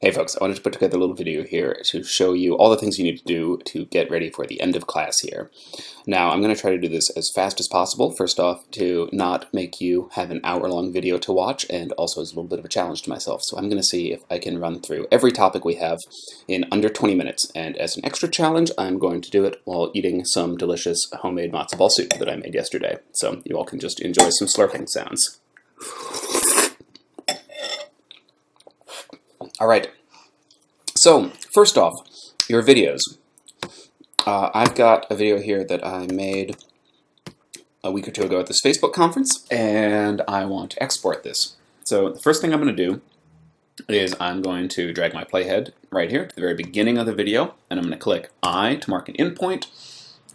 Hey folks, I wanted to put together a little video here to show you all the things you need to do to get ready for the end of class here. Now, I'm going to try to do this as fast as possible, first off, to not make you have an hour-long video to watch, and also as a little bit of a challenge to myself. So I'm going to see if I can run through every topic we have in under 20 minutes, and as an extra challenge, I'm going to do it while eating some delicious homemade matzo ball soup that I made yesterday. So you all can just enjoy some slurping sounds. Alright, so first off, your videos. I've got a video here that I made a week or two ago at this Facebook conference, and I want to export this. So the first thing I'm going to do is I'm going to drag my playhead right here to the very beginning of the video, and I'm going to click I to mark an in point,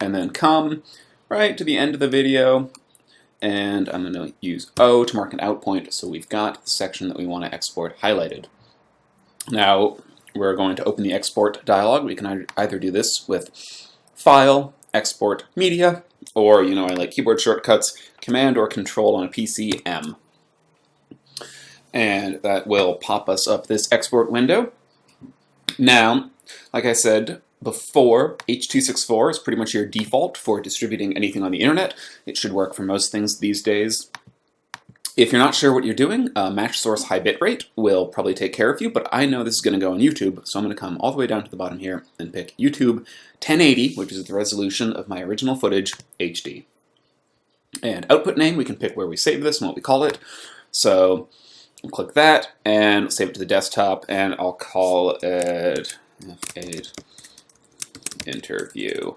and then come right to the end of the video, and I'm going to use O to mark an out point, so we've got the section that we want to export highlighted. Now, we're going to open the export dialog. We can either do this with File, Export Media, or, I like keyboard shortcuts, Command or Control on a PC, M. And that will pop us up this export window. Now, like I said before, H.264 is pretty much your default for distributing anything on the internet. It should work for most things these days. If you're not sure what you're doing, match source high bitrate will probably take care of you, but I know this is going to go on YouTube, so I'm going to come all the way down to the bottom here and pick YouTube 1080, which is the resolution of my original footage, HD. And output name, we can pick where we save this and what we call it. So I'll click that and save it to the desktop, and I'll call it F8 interview.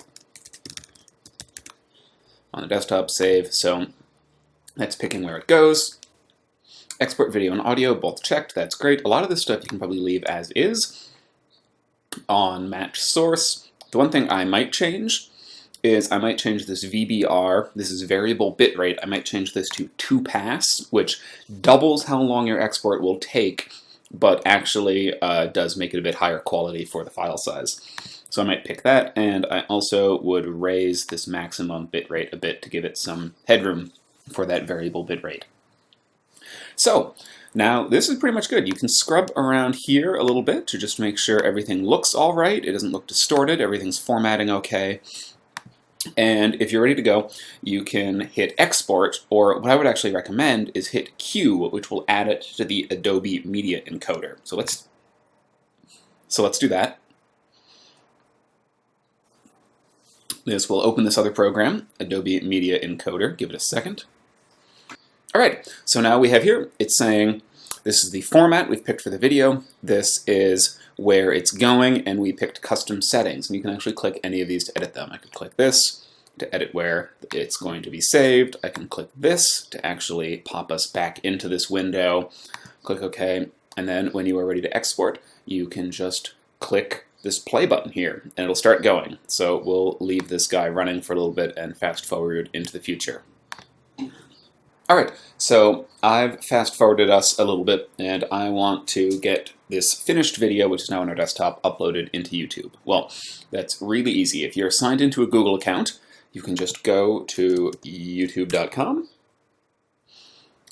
On the desktop, save. So that's picking where it goes. Export video and audio, both checked. That's great. A lot of this stuff you can probably leave as is. On match source, the one thing I might change is I might change this VBR. This is variable bitrate. I might change this to 2pass, which doubles how long your export will take, but actually does make it a bit higher quality for the file size. So I might pick that, and I also would raise this maximum bitrate a bit to give it some headroom for that variable bitrate. So now this is pretty much good. You can scrub around here a little bit to just make sure everything looks all right. It doesn't look distorted. Everything's formatting okay. And if you're ready to go, you can hit export, or what I would actually recommend is hit Q, which will add it to the Adobe Media Encoder. So let's do that. This will open this other program, Adobe Media Encoder. Give it a second. All right, so now we have here, it's saying this is the format we've picked for the video, this is where it's going, and we picked custom settings. And you can actually click any of these to edit them. I could click this to edit where it's going to be saved. I can click this to actually pop us back into this window. Click OK, and then when you are ready to export, you can just click this play button here, and it'll start going. So we'll leave this guy running for a little bit and fast forward into the future. Alright, so I've fast forwarded us a little bit, and I want to get this finished video, which is now on our desktop, uploaded into YouTube. Well, that's really easy. If you're signed into a Google account, you can just go to youtube.com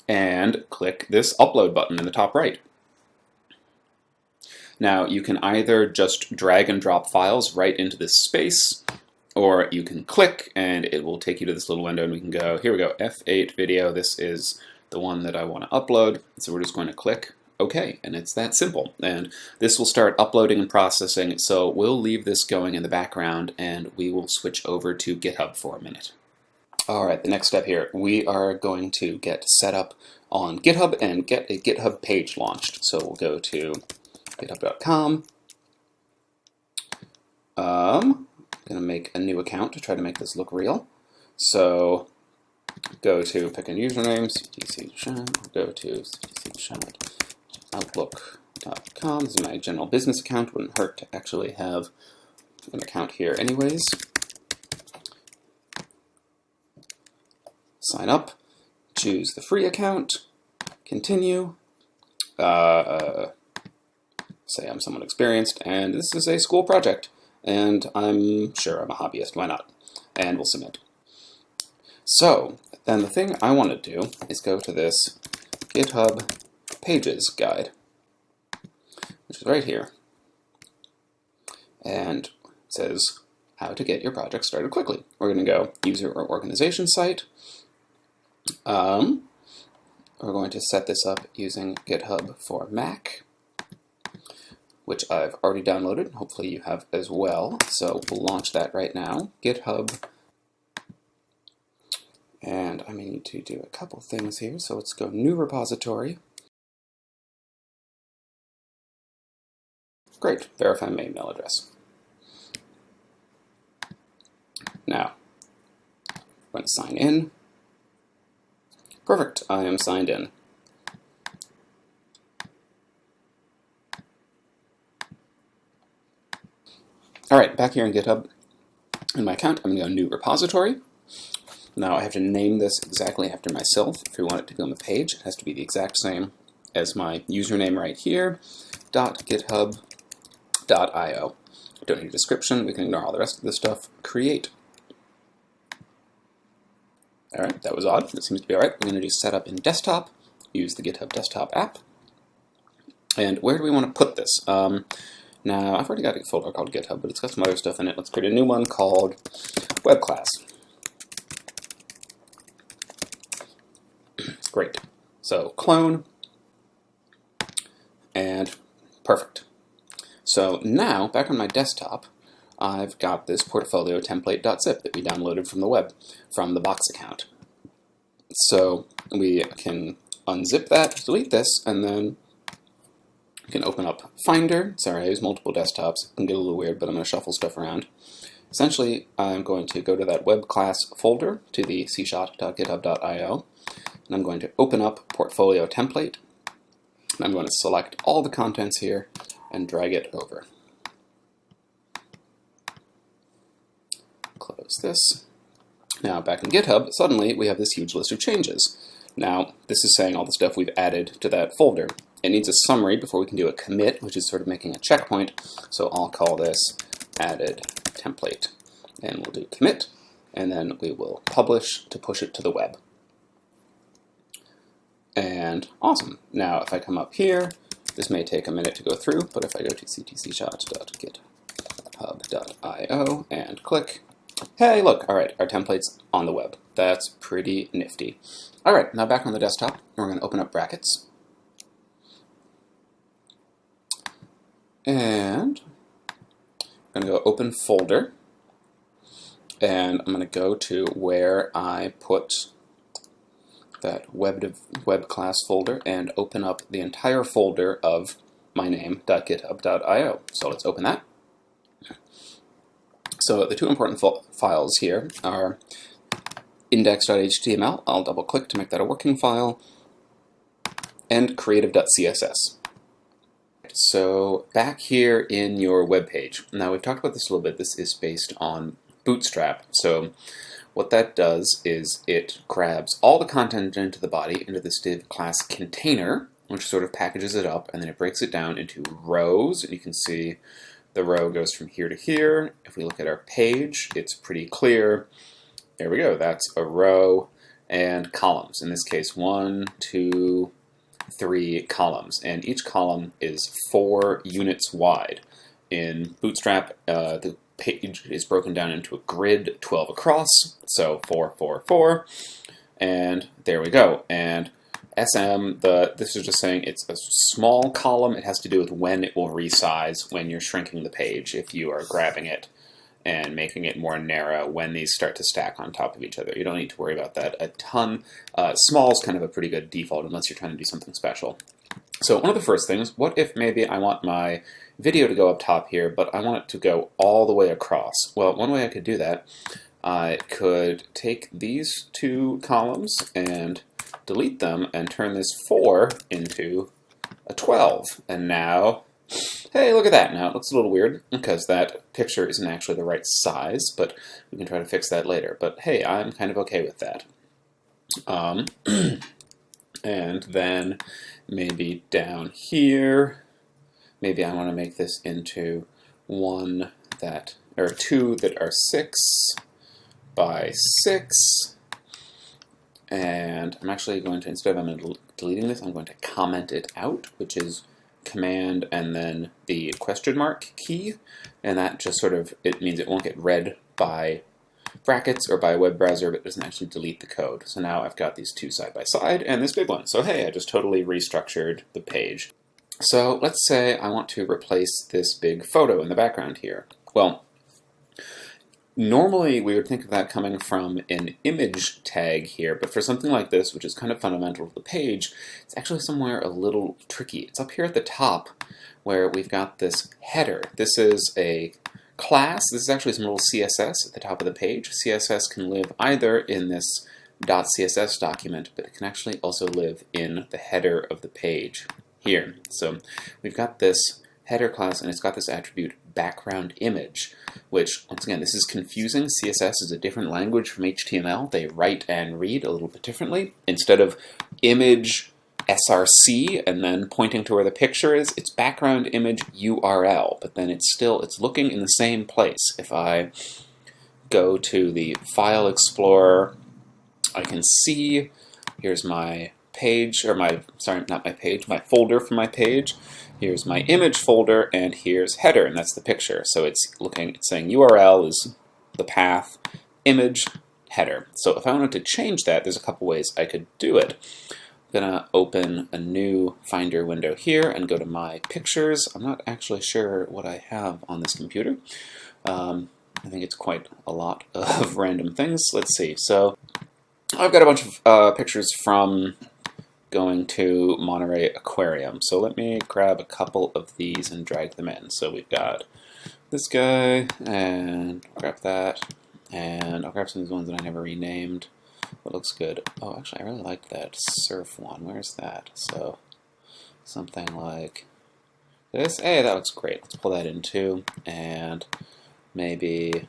and click this upload button in the top right. Now, you can either just drag and drop files right into this space, or you can click and it will take you to this little window, and we can go, here we go, F8 video, this is the one that I want to upload. So we're just going to click OK, and it's that simple. And this will start uploading and processing, so we'll leave this going in the background and we will switch over to GitHub for a minute. Alright, the next step here, we are going to get set up on GitHub and get a GitHub page launched. So we'll go to github.com. I'm going to make a new account to try to make this look real. So go to pick a username, ctcchat, go to ctcchat, outlook.com. This is my general business account. Wouldn't hurt to actually have an account here anyways. Sign up, choose the free account, continue, say I'm someone experienced, and this is a school project. And I'm sure I'm a hobbyist, why not? And we'll submit. So, then the thing I want to do is go to this GitHub Pages guide. which is right here. And it says how to get your project started quickly. We're going to go user or organization site. We're going to set this up using GitHub for Mac, which I've already downloaded. Hopefully you have as well. So we'll launch that right now. GitHub. And I may need to do a couple things here. So let's go new repository. Great, verify my email address. Now, I'm going to sign in. Perfect, I am signed in. All right, back here in GitHub, in my account, I'm going to go new repository. Now I have to name this exactly after myself. If we want it to go on the page, it has to be the exact same as my username right here, .github.io. Don't need a description, we can ignore all the rest of this stuff. Create. All right, that was odd. That seems to be all right. We're going to do setup in desktop, use the GitHub desktop app. And where do we want to put this? Now, I've already got a folder called GitHub, but it's got some other stuff in it. Let's create a new one called web class. Great. So clone, and perfect. So now, back on my desktop, I've got this portfolio template.zip that we downloaded from the web, from the Box account. So we can unzip that, delete this, and then we can open up Finder. Sorry, I use multiple desktops. It can get a little weird, but I'm going to shuffle stuff around. Essentially, I'm going to go to that web class folder, to the cshot.github.io, and I'm going to open up portfolio template, and I'm going to select all the contents here and drag it over. Close this. Now back in GitHub, suddenly we have this huge list of changes. Now this is saying all the stuff we've added to that folder. It needs a summary before we can do a commit, which is sort of making a checkpoint. So I'll call this added template. And we'll do commit, and then we will publish to push it to the web. And awesome. Now if I come up here, this may take a minute to go through, but if I go to ctcshot.github.io and click, hey, look, all right, our template's on the web. That's pretty nifty. All right, now back on the desktop, we're going to open up brackets. And I'm going to go open folder. And I'm going to go to where I put that web class folder and open up the entire folder of my name.github.io. So let's open that. So the two important files here are index.html, I'll double click to make that a working file, and creative.css. So back here in your web page, now we've talked about this a little bit, this is based on Bootstrap. So what that does is it grabs all the content into the body, into this div class container, which sort of packages it up, and then it breaks it down into rows, and you can see the row goes from here to here. If we look at our page, it's pretty clear. There we go, that's a row, and columns. In this case, 1, 2, 3 columns, and each column is 4 units wide. In Bootstrap, the page is broken down into a grid 12 across, so 4, 4, 4, and there we go. And SM, this is just saying it's a small column. It has to do with when it will resize when you're shrinking the page, if you are grabbing it and making it more narrow when these start to stack on top of each other. You don't need to worry about that a ton. Small is kind of a pretty good default unless you're trying to do something special. So one of the first things, what if maybe I want my video to go up top here, but I want it to go all the way across? Well, one way I could do that, I could take these 2 columns and delete them and turn this 4 into a 12. And now, hey, look at that. Now it looks a little weird because that picture isn't actually the right size, but we can try to fix that later. But hey, I'm kind of okay with that. And then maybe down here, maybe I want to make this into 2 that are 6 by 6. And I'm actually going to, instead of deleting this, I'm going to comment it out, which is Command and then the question mark key, and that just sort of, it means it won't get read by brackets or by a web browser, but it doesn't actually delete the code. So now I've got these two side by side and this big one. So hey, I just totally restructured the page. So let's say I want to replace this big photo in the background here. Well, normally we would think of that coming from an image tag here, but for something like this, which is kind of fundamental to the page, it's actually somewhere a little tricky. It's up here at the top where we've got this header. This is a class. This is actually some little CSS at the top of the page. CSS can live either in this .css document, but it can actually also live in the header of the page here. So we've got this header class, and it's got this attribute background image, which, once again, this is confusing. CSS is a different language from HTML. They write and read a little bit differently. Instead of image src and then pointing to where the picture is, it's background image URL, but then it's looking in the same place. If I go to the File Explorer, I can see, here's my page, or my folder for my page. Here's my image folder, and here's header, and that's the picture. So it's saying URL is the path, image, header. So if I wanted to change that, there's a couple ways I could do it. I'm gonna open a new Finder window here and go to my pictures. I'm not actually sure what I have on this computer. I think it's quite a lot of random things. Let's see. So I've got a bunch of pictures from going to Monterey Aquarium. So let me grab a couple of these and drag them in. So we've got this guy, and I'll grab that, and I'll grab some of these ones that I never renamed. What looks good? Oh, actually, I really liked that surf one. Where's that? So something like this. Hey, that looks great. Let's pull that in too, and maybe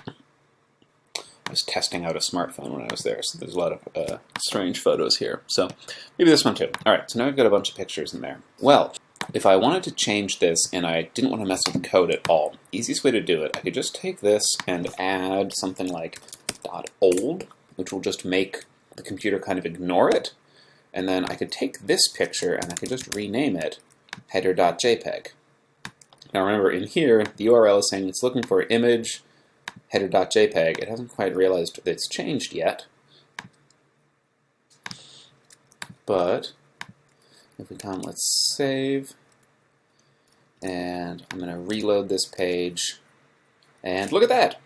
I was testing out a smartphone when I was there, so there's a lot of strange photos here. So maybe this one too. All right, so now I've got a bunch of pictures in there. Well, if I wanted to change this and I didn't want to mess with the code at all, easiest way to do it, I could just take this and add something like .old, which will just make the computer kind of ignore it. And then I could take this picture and I could just rename it header.jpg. Now remember, in here, the URL is saying it's looking for image header.jpg. It hasn't quite realized that it's changed yet. But if we come, let's save. And I'm going to reload this page. And look at that!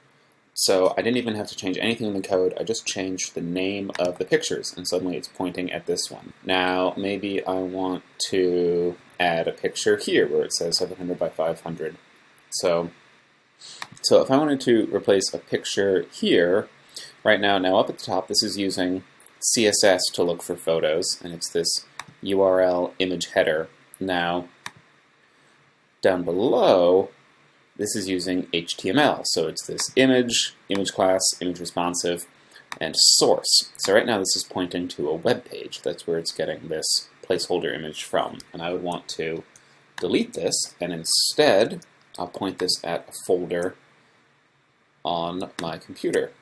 So I didn't even have to change anything in the code. I just changed the name of the pictures, and suddenly it's pointing at this one. Now, maybe I want to add a picture here where it says 700 by 500. So if I wanted to replace a picture here, right now up at the top, this is using CSS to look for photos, and it's this URL image header. Now, down below, this is using HTML, so it's this image class, image responsive, and source. So right now this is pointing to a web page. That's where it's getting this placeholder image from. And I would want to delete this, and instead I'll point this at a folder on my computer.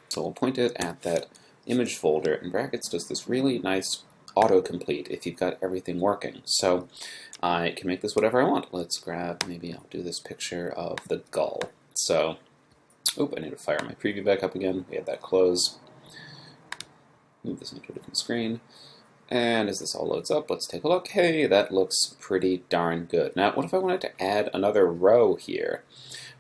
So we'll point it at that image folder, and brackets does this really nice autocomplete if you've got everything working. So I can make this whatever I want. Let's grab, maybe I'll do this picture of the gull. So, I need to fire my preview back up again. We had that close. Move this into a different screen. And as this all loads up, let's take a look. Hey, that looks pretty darn good. Now, what if I wanted to add another row here?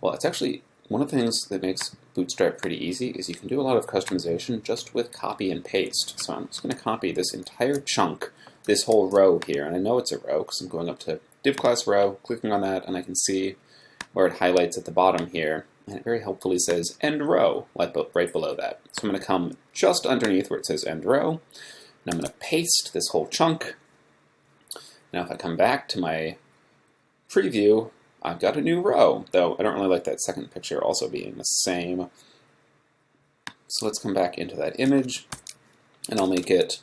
Well, it's actually one of the things that makes Bootstrap pretty easy is you can do a lot of customization just with copy and paste. So I'm just going to copy this entire chunk, this whole row here, and I know it's a row because I'm going up to div class row, clicking on that, and I can see where it highlights at the bottom here, and it very helpfully says end row right below that. So I'm going to come just underneath where it says end row, and I'm going to paste this whole chunk. Now if I come back to my preview, I've got a new row, though I don't really like that second picture also being the same. So let's come back into that image, and I'll make it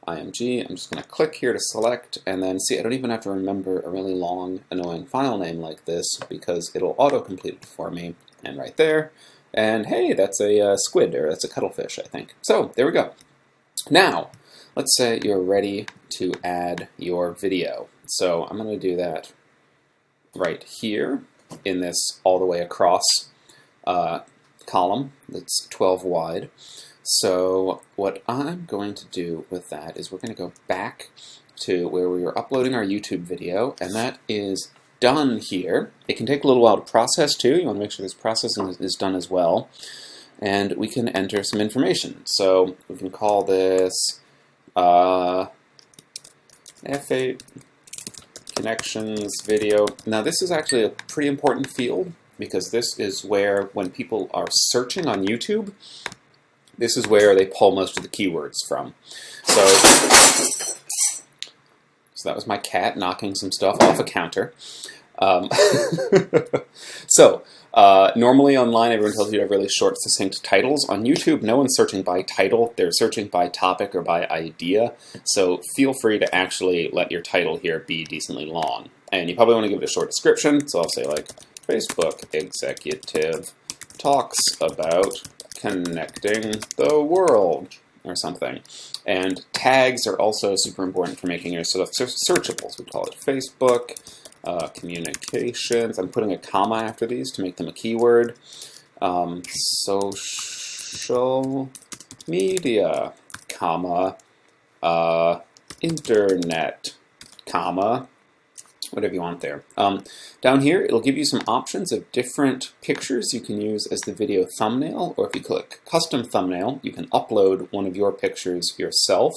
img. I'm just going to click here to select, and then see, I don't even have to remember a really long, annoying file name like this, because it'll auto-complete it for me, and right there. And hey, that's a squid, or that's a cuttlefish, I think. So, there we go. Now, let's say you're ready to add your video. So I'm going to do that right here in this all the way across column that's 12 wide. So what I'm going to do with that is we're going to go back to where we were uploading our YouTube video, and that is done here. It can take a little while to process too. You want to make sure this processing is done as well. And we can enter some information. So we can call this F8 connections video. Now this is actually a pretty important field because this is where, when people are searching on YouTube, this is where they pull most of the keywords from. So that was my cat knocking some stuff off a counter. Normally online, everyone tells you to have really short, succinct titles. On YouTube, no one's searching by title. They're searching by topic or by idea. So feel free to actually let your title here be decently long. And you probably want to give it a short description. So I'll say, like, Facebook executive talks about connecting the world, or something. And tags are also super important for making your sort of searchables. We call it Facebook communications. I'm putting a comma after these to make them a keyword. Social media, comma, internet, comma, whatever you want there. Down here, it'll give you some options of different pictures you can use as the video thumbnail, or if you click custom thumbnail, you can upload one of your pictures yourself.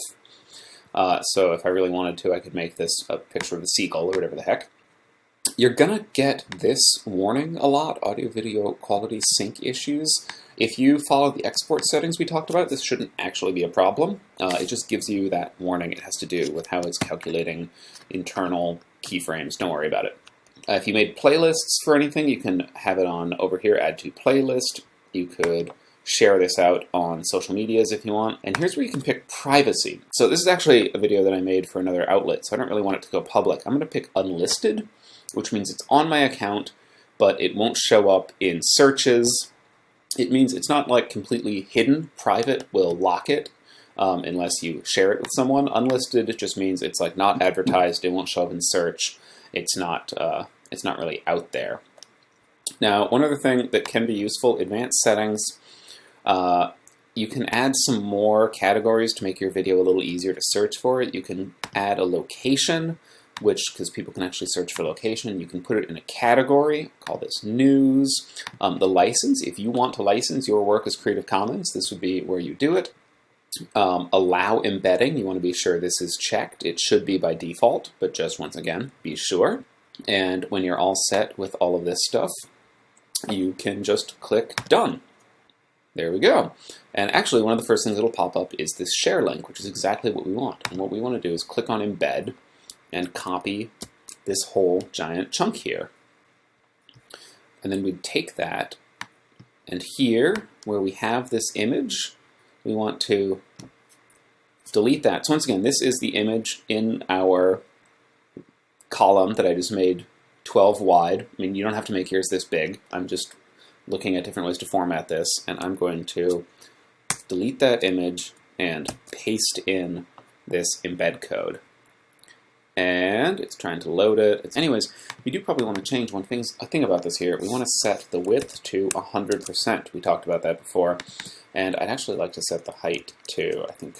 So if I really wanted to, I could make this a picture of a seagull or whatever the heck. You're gonna get this warning a lot, audio-video quality sync issues. If you follow the export settings we talked about, this shouldn't actually be a problem. It just gives you that warning. It has to do with how it's calculating internal keyframes. Don't worry about it. If you made playlists for anything, you can have it on over here, add to playlist. You could share this out on social medias if you want. And here's where you can pick privacy. So this is actually a video that I made for another outlet, so I don't really want it to go public. I'm going to pick unlisted, which means it's on my account, but it won't show up in searches. It means it's not like completely hidden. Private will lock it unless you share it with someone. Unlisted just means it's like not advertised. It won't show up in search. It's not really out there. Now, one other thing that can be useful: advanced settings. You can add some more categories to make your video a little easier to search for it. You can add a location, because people can actually search for location. You can put it in a category, call this news. The license, if you want to license your work as Creative Commons, this would be where you do it. Allow embedding, you want to be sure this is checked. It should be by default, but just once again, be sure. And when you're all set with all of this stuff, you can just click done. There we go. And actually, one of the first things that'll pop up is this share link, which is exactly what we want. And what we want to do is click on embed and copy this whole giant chunk here. And then we'd take that, and here, where we have this image, we want to delete that. So once again, this is the image in our column that I just made 12 wide. I mean, you don't have to make yours this big. I'm just looking at different ways to format this, and I'm going to delete that image and paste in this embed code. And it's trying to load it. Anyways, we do probably want to change one thing about this here. We want to set the width to 100%. We talked about that before. And I'd actually like to set the height to, I think,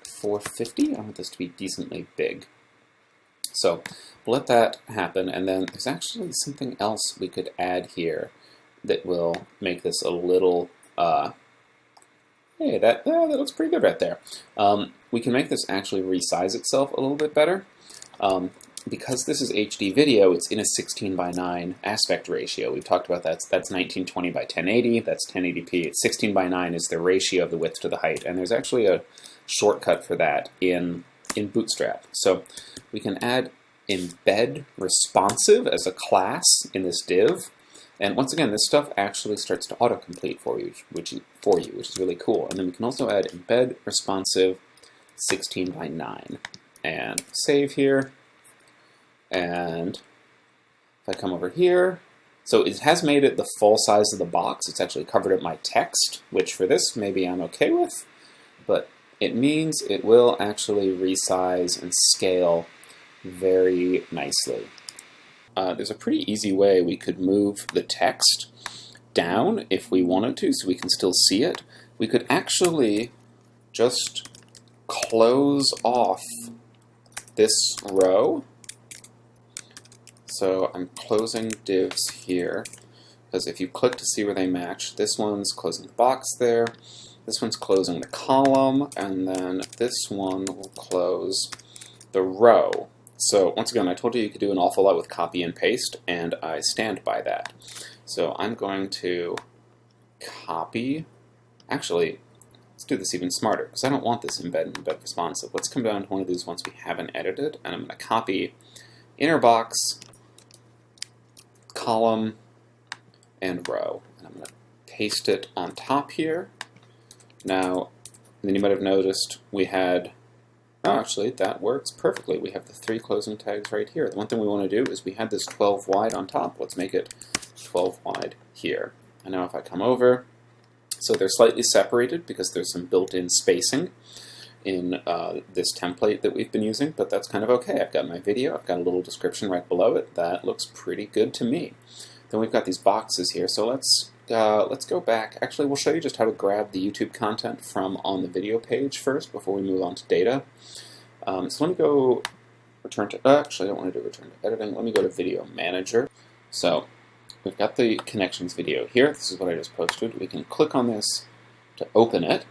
450. I want this to be decently big. So we'll let that happen. And then there's actually something else we could add here that will make this a little... hey, that looks pretty good right there. We can make this actually resize itself a little bit better. Because this is HD video, it's in a 16:9 aspect ratio. We've talked about that. That's 1920 by 1080. That's 1080p. 16:9 is the ratio of the width to the height. And there's actually a shortcut for that in Bootstrap. So we can add embed responsive as a class in this div. And once again, this stuff actually starts to autocomplete for you, which is really cool. And then we can also add embed responsive 16:9. And save here. And if I come over here, so it has made it the full size of the box. It's actually covered up my text, which for this maybe I'm okay with, but it means it will actually resize and scale very nicely. There's a pretty easy way we could move the text down if we wanted to, so we can still see it. We could actually just close off this row. So I'm closing divs here, because if you click to see where they match, this one's closing the box there, this one's closing the column, and then this one will close the row. So once again, I told you you could do an awful lot with copy and paste, and I stand by that. So I'm going to copy. Actually, let's do this even smarter, because I don't want this embed responsive. Let's come down to one of these ones we haven't edited, and I'm going to copy inner box, column, and row. And I'm going to paste it on top here. Now, then you might have noticed we had, oh, actually, that works perfectly. We have the 3 closing tags right here. The one thing we want to do is we had this 12 wide on top. Let's make it 12 wide here. And now if I come over, so they're slightly separated because there's some built-in spacing in this template that we've been using, but that's kind of okay. I've got my video, I've got a little description right below it. That looks pretty good to me. Then we've got these boxes here, so let's go back. Actually, we'll show you just how to grab the YouTube content from on the video page first before we move on to data. So let me go return to, actually I don't want to do return to editing. Let me go to Video Manager. So we've got the connections video here. This is what I just posted. We can click on this to open it.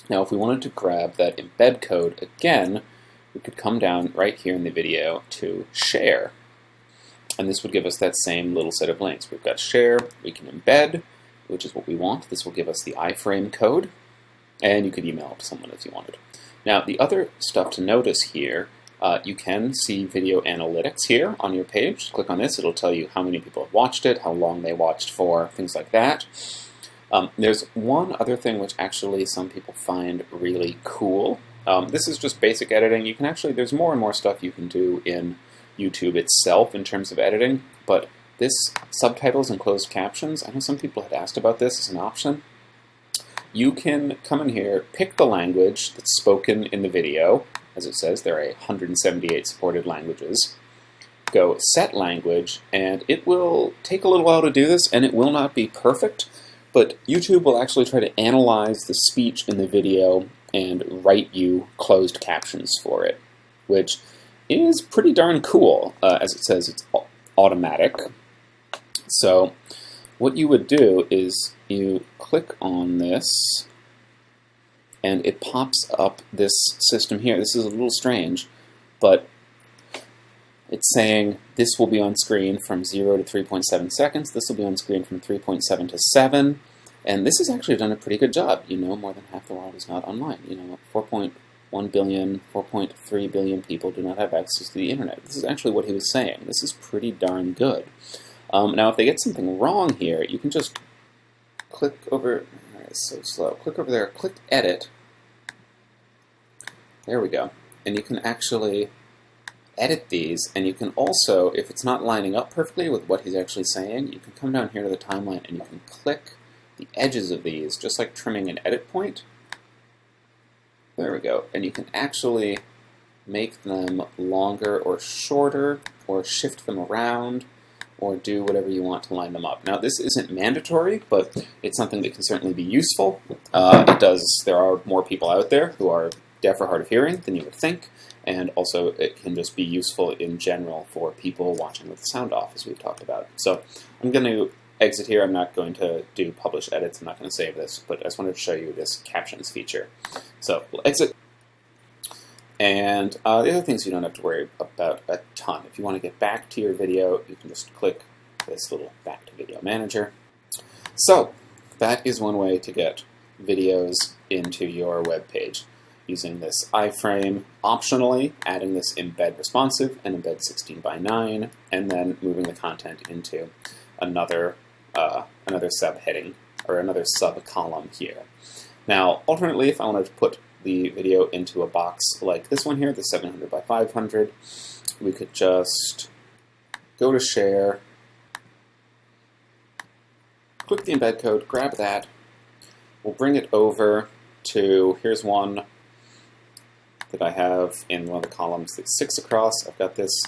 Now if we wanted to grab that embed code again, we could come down right here in the video to share. And this would give us that same little set of links. We've got share, we can embed, which is what we want. This will give us the iframe code, and you could email it to someone if you wanted. Now the other stuff to notice here, you can see video analytics here on your page. Click on this, it'll tell you how many people have watched it, how long they watched for, things like that. There's one other thing which actually some people find really cool. This is just basic editing. You can actually, there's more and more stuff you can do in YouTube itself in terms of editing, but this subtitles and closed captions, I know some people had asked about this as an option. You can come in here, pick the language that's spoken in the video. As it says, there are 178 supported languages. Go set language, and it will take a little while to do this, and it will not be perfect, but YouTube will actually try to analyze the speech in the video and write you closed captions for it, which is pretty darn cool. As it says, it's automatic. So what you would do is you click on this, and it pops up this system here. This is a little strange, but it's saying this will be on screen from 0 to 3.7 seconds. This will be on screen from 3.7 to 7. And this has actually done a pretty good job. You know, more than half the world is not online. You know, 4.1 billion, 4.3 billion people do not have access to the internet. This is actually what he was saying. This is pretty darn good. Now, if they get something wrong here, you can just click over, it's so slow, click over there, click Edit. There we go. And you can actually edit these, and you can also, if it's not lining up perfectly with what he's actually saying, you can come down here to the timeline and you can click the edges of these, just like trimming an edit point. There we go. And you can actually make them longer or shorter, or shift them around, or do whatever you want to line them up. Now, this isn't mandatory, but it's something that can certainly be useful. There are more people out there who are deaf or hard of hearing than you would think, and also it can just be useful in general for people watching with the sound off, as we've talked about. So I'm going to exit here. I'm not going to do publish edits. I'm not going to save this, but I just wanted to show you this captions feature. So we'll exit. And the other things you don't have to worry about a ton. If you want to get back to your video, you can just click this little Back to Video Manager. So that is one way to get videos into your web page, using this iframe, optionally adding this embed responsive and embed 16:9, and then moving the content into another subheading or another sub-column here. Now, alternately, if I wanted to put the video into a box like this one here, the 700 by 500, we could just go to share, click the embed code, grab that, we'll bring it over to, here's one that I have in one of the columns that's 6 across. I've got this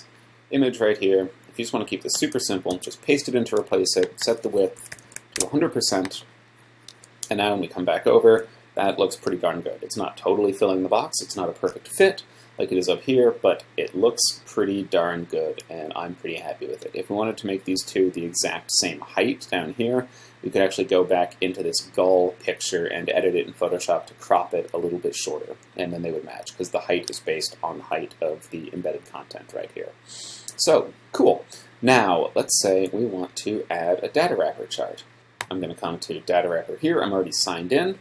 image right here. If you just want to keep this super simple, just paste it in to replace it, set the width to 100%, and now when we come back over, that looks pretty darn good. It's not totally filling the box, it's not a perfect fit like it is up here, but it looks pretty darn good, and I'm pretty happy with it. If we wanted to make these two the exact same height down here, we could actually go back into this gull picture and edit it in Photoshop to crop it a little bit shorter, and then they would match, because the height is based on the height of the embedded content right here. So, cool. Now, let's say we want to add a data wrapper chart. I'm going to come to data wrapper here. I'm already signed in.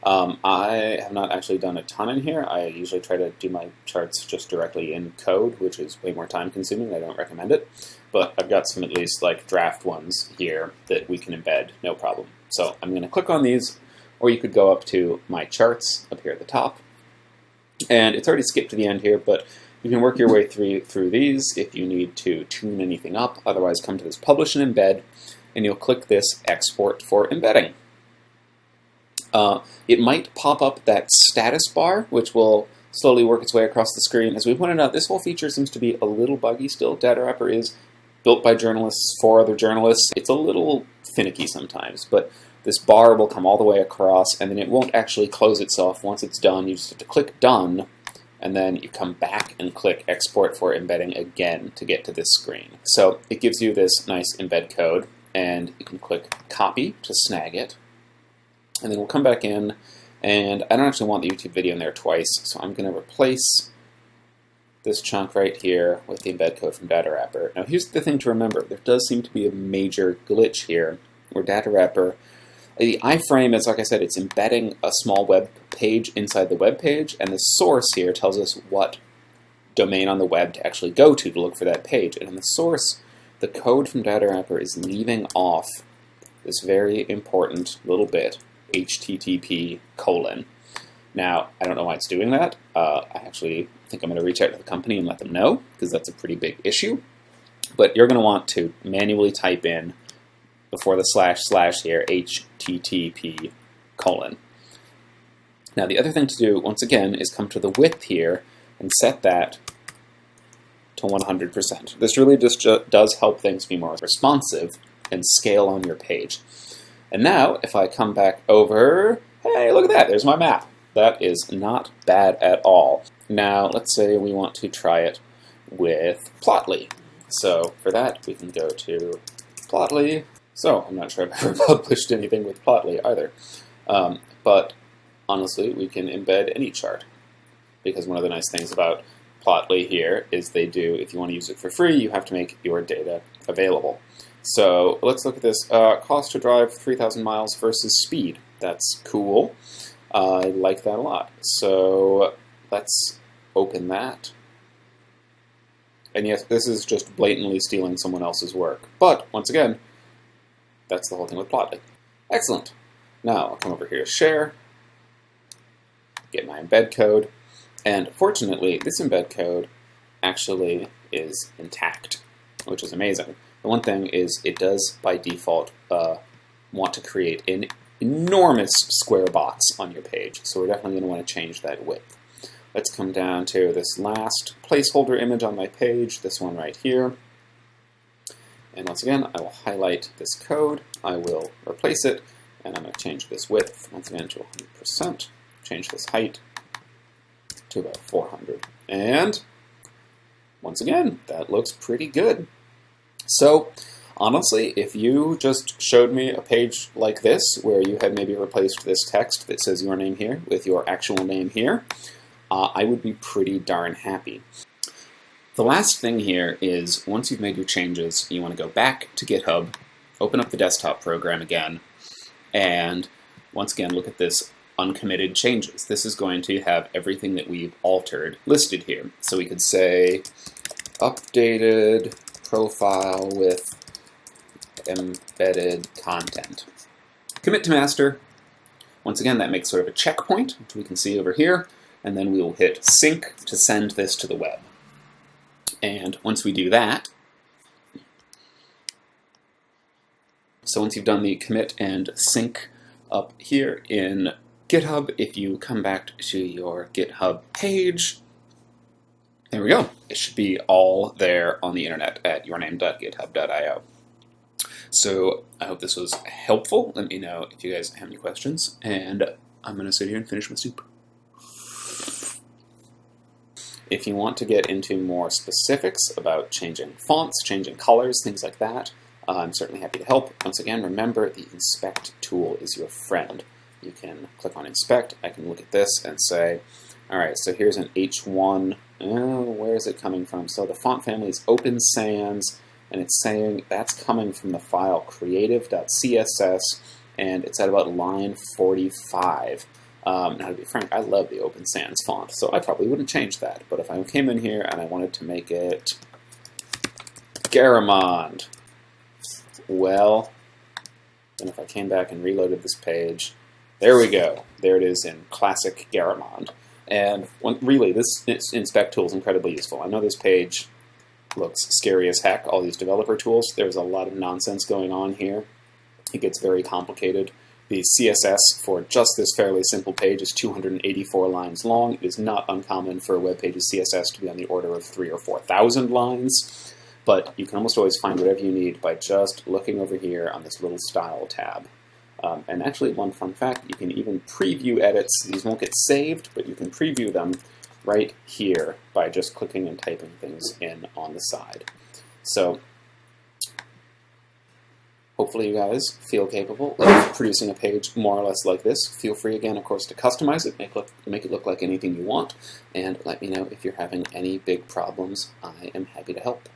I have not actually done a ton in here. I usually try to do my charts just directly in code, which is way more time consuming. I don't recommend it. But I've got some at least like draft ones here that we can embed, no problem. So I'm going to click on these, or you could go up to my charts up here at the top. And it's already skipped to the end here, but you can work your way through these if you need to tune anything up. Otherwise, come to this Publish and Embed, and you'll click this Export for Embedding. It might pop up that status bar, which will slowly work its way across the screen. As we pointed out, this whole feature seems to be a little buggy still. Data Wrapper is built by journalists for other journalists. It's a little finicky sometimes, but this bar will come all the way across, and then it won't actually close itself. Once it's done, you just have to click Done, and then you come back and click Export for Embedding again to get to this screen. So it gives you this nice embed code, and you can click Copy to snag it. And then we'll come back in, and I don't actually want the YouTube video in there twice, so I'm going to replace this chunk right here with the embed code from Data Wrapper. Now here's the thing to remember. There does seem to be a major glitch here, where Data Wrapper, the iframe is, like I said, it's embedding a small web page inside the web page, and the source here tells us what domain on the web to actually go to look for that page. And in the source, the code from Data Wrapper is leaving off this very important little bit, HTTP:. Now, I don't know why it's doing that. I actually think I'm going to reach out to the company and let them know, because that's a pretty big issue. But you're going to want to manually type in, before the / here, HTTP:. Now, the other thing to do, once again, is come to the width here and set that to 100%. This really just does help things be more responsive and scale on your page. And now, if I come back over, hey, look at that, there's my map. That is not bad at all. Now, let's say we want to try it with Plotly. So for that, we can go to Plotly. So I'm not sure I've ever published anything with Plotly either. But honestly, we can embed any chart. Because one of the nice things about Plotly here is they do, if you want to use it for free, you have to make your data available. So let's look at this. Cost to drive 3,000 miles versus speed. That's cool. I like that a lot. So let's open that. And yes, this is just blatantly stealing someone else's work. But once again, that's the whole thing with Plotly. Excellent. Now I'll come over here to Share, get my embed code, and fortunately, this embed code actually is intact, which is amazing. The one thing is it does, by default, want to create an enormous square box on your page, so we're definitely going to want to change that width. Let's come down to this last placeholder image on my page, this one right here. And once again, I will highlight this code, I will replace it, and I'm going to change this width, once again, to 100%, change this height to about 400. And once again, that looks pretty good. So, honestly, if you just showed me a page like this, where you had maybe replaced this text that says your name here with your actual name here, I would be pretty darn happy. The last thing here is, once you've made your changes, you want to go back to GitHub, open up the desktop program again, and once again, look at this uncommitted changes. This is going to have everything that we've altered listed here. So we could say, updated profile with embedded content. Commit to master. Once again, that makes sort of a checkpoint, which we can see over here, and then we will hit sync to send this to the web. And once we do that, so once you've done the commit and sync up here in GitHub, if you come back to your GitHub page, there we go. It should be all there on the internet at yourname.github.io. So I hope this was helpful. Let me know if you guys have any questions, and I'm going to sit here and finish my soup. If you want to get into more specifics about changing fonts, changing colors, things like that, I'm certainly happy to help. Once again, remember the inspect tool is your friend. You can click on inspect. I can look at this and say, all right, so here's an H1. Where is it coming from? So the font family is Open Sans, and it's saying that's coming from the file creative.css, and it's at about line 45. Now, to be frank, I love the Open Sans font, so I probably wouldn't change that. But if I came in here and I wanted to make it Garamond, well, then if I came back and reloaded this page, there we go. There it is in classic Garamond. And really, this inspect tool is incredibly useful. I know this page looks scary as heck, all these developer tools. There's a lot of nonsense going on here. It gets very complicated. The CSS for just this fairly simple page is 284 lines long. It is not uncommon for a web page's CSS to be on the order of 3,000 or 4,000 lines. But you can almost always find whatever you need by just looking over here on this little Style tab. And actually, one fun fact, you can even preview edits. These won't get saved, but you can preview them right here by just clicking and typing things in on the side. So hopefully you guys feel capable of producing a page more or less like this. Feel free, again, of course, to customize it, make it look like anything you want, and let me know if you're having any big problems. I am happy to help.